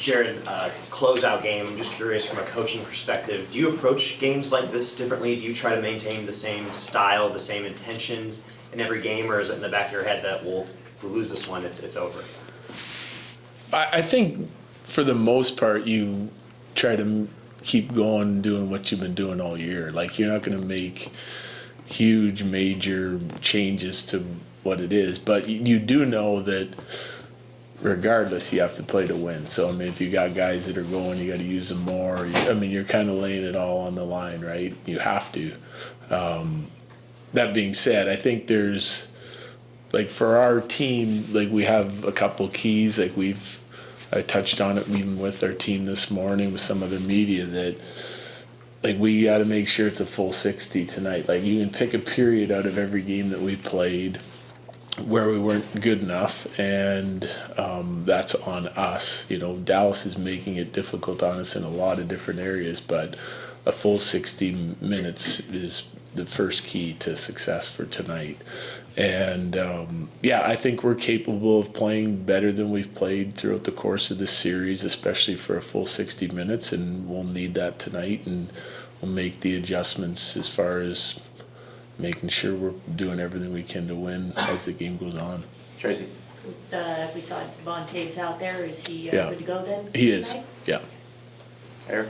Jared, closeout game, I'm just curious from a coaching perspective, do you approach games like this differently? Do you try to maintain the same style, the same intentions in every game, or is it in the back of your head that, well, if we lose this one, it's over? I think for the most part, you try to keep going, doing what you've been doing all year. Like, you're not going to make huge, major changes to what it is, but you do know that regardless, you have to play to win. So, I mean, if you got guys that are going, you got to use them more. I mean, you're kind of laying it all on the line, right? You have to. That being said, I think there's, like, for our team, like, we have a couple keys. Like, I touched on it even with our team this morning with some other media that, like, we got to make sure it's a full 60 tonight. Like, you can pick a period out of every game that we played where we weren't good enough, and that's on us. You know, Dallas is making it difficult on us in a lot of different areas, but a full 60 minutes is the first key to success for tonight. And I think we're capable of playing better than we've played throughout the course of this series, especially for a full 60 minutes, and we'll need that tonight, and we'll make the adjustments as far as making sure we're doing everything we can to win as the game goes on. Tracy? We saw Von Taves out there. Is he Yeah. good to go then? He is, tonight? yeah. Eric?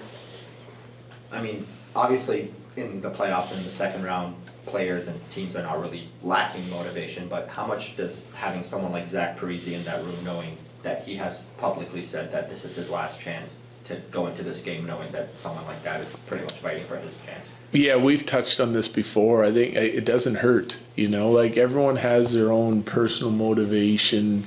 I mean, obviously in the playoffs and the second round, players and teams are not really lacking motivation, but how much does having someone like Zach Parise in that room, knowing that he has publicly said that this is his last chance to go into this game, knowing that someone like that is pretty much fighting for his chance? Yeah, we've touched on this before. I think it doesn't hurt, you know, like, everyone has their own personal motivation,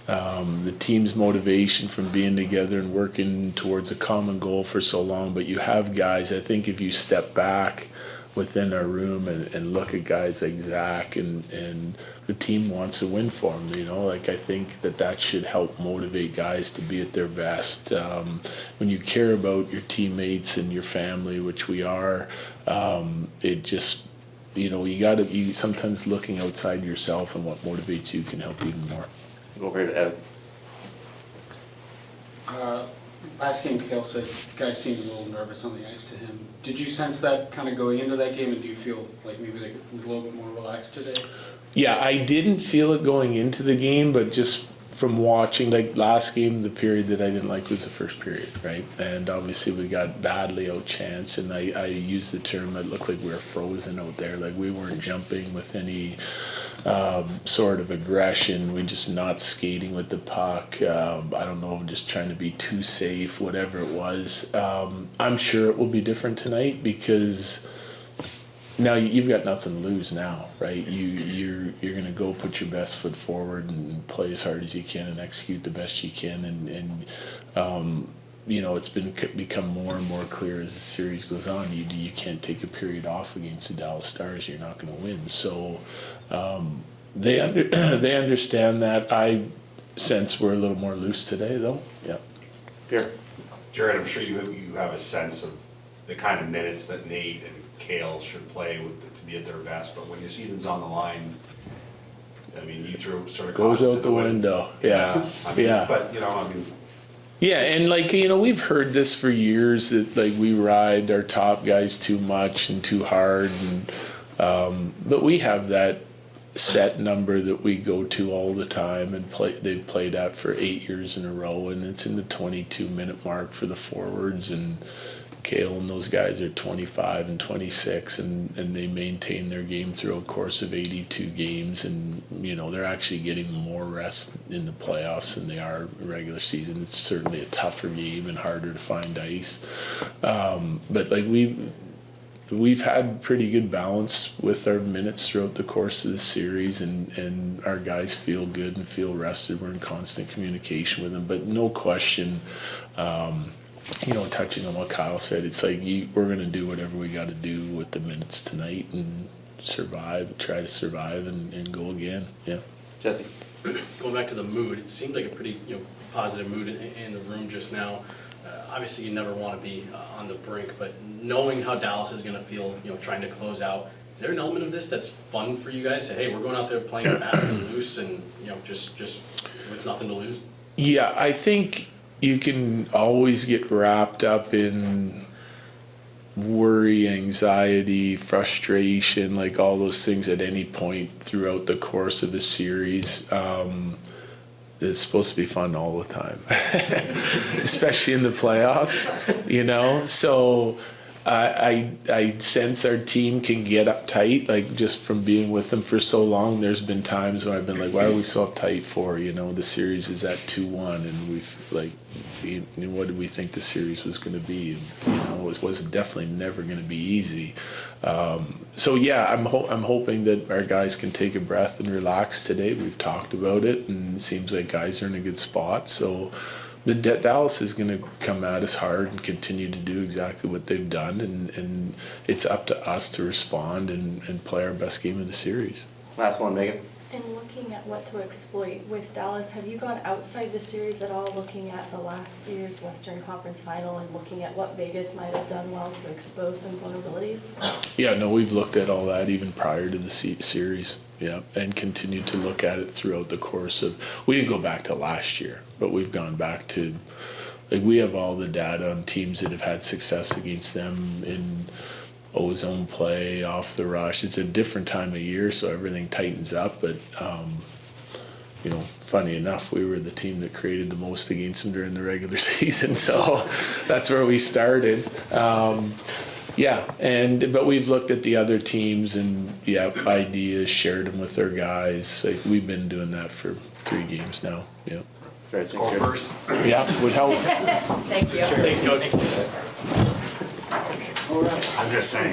the team's motivation from being together and working towards a common goal for so long. But you have guys, I think if you step back within our room and look at guys like Zach, and the team wants to win for him, you know, like, I think that should help motivate guys to be at their best. When you care about your teammates and your family, which we are, it just, you know, you sometimes looking outside yourself and what motivates you can help even more. Go over here to Evan. Last game, Kale said guys seemed a little nervous on the ice to him. Did you sense that kind of going into that game, and do you feel like maybe they're a little bit more relaxed today? Yeah, I didn't feel it going into the game, but just from watching, like, last game, the period that I didn't like was the first period, right? And obviously we got badly outchanced, and I used the term, it looked like we were frozen out there. Like, we weren't jumping with any sort of aggression. We just not skating with the puck. I don't know, just trying to be too safe, whatever it was. I'm sure it will be different tonight, because now you've got nothing to lose now, right? You're going to go put your best foot forward and play as hard as you can and execute the best you can, and you know, it's become more and more clear as the series goes on. You can't take a period off against the Dallas Stars. You're not going to win. So they understand that. I sense we're a little more loose today, though. Yeah. Pierre? Jared, I'm sure you have a sense of the kind of minutes that Nate and Kale should play to be at their best, but when your season's on the line, I mean, you threw sort of Goes caution out to the window. Yeah. I mean, Yeah. But, you know, I mean, Yeah, and, like, you know, we've heard this for years, that, like, we ride our top guys too much and too hard, and but we have that set number that we go to all the time, and they've played at for 8 years in a row, and it's in the 22-minute mark for the forwards, and Kale and those guys are 25 and 26, and they maintain their game through a course of 82 games, and, you know, they're actually getting more rest in the playoffs than they are in regular season. It's certainly a tougher game and harder to find ice, but, like, we've had pretty good balance with our minutes throughout the course of the series, and our guys feel good and feel rested. We're in constant communication with them, but no question, you know, touching on what Kyle said, it's like we're going to do whatever we got to do with the minutes tonight and try to survive and go again. Yeah. Jesse? Going back to the mood, it seemed like a pretty positive mood in the room just now. Obviously, you never want to be on the brink, but knowing how Dallas is going to feel, trying to close out, is there an element of this that's fun for you guys? Say, hey, we're going out there playing fast and loose, and just with nothing to lose. Yeah, I think you can always get wrapped up in worry, anxiety, frustration, like all those things at any point throughout the course of a series. It's supposed to be fun all the time, especially in the playoffs, you know? So I sense our team can get uptight, like just from being with them for so long. There's been times when I've been like, why are we so uptight for? You know, the series is at 2-1 and we've like, you know, what did we think the series was going to be? And, you know, it was definitely never going to be easy. So yeah, I'm hoping that our guys can take a breath and relax today. We've talked about it, and it seems like guys are in a good spot. So, but Dallas is going to come at us hard and continue to do exactly what they've done, and it's up to us to respond and play our best game of the series. Last one, Megan. And looking at what to exploit with Dallas, have you gone outside the series at all, looking at the last year's Western Conference Final and looking at what Vegas might have done well to expose some vulnerabilities? Yeah, no, we've looked at all that even prior to the series, yeah, and continued to look at it throughout the course of, we didn't go back to last year, but we've gone back to, like, we have all the data on teams that have had success against them in ozone play, off the rush. It's a different time of year, so everything tightens up, but you know, funny enough, we were the team that created the most against them during the regular season, so that's where we started. Yeah, but we've looked at the other teams and ideas, shared them with our guys. Like, we've been doing that for 3 games now. Yeah. Right, Score first. Yeah, would help. Thank you. Thanks, Coach. I'm just saying.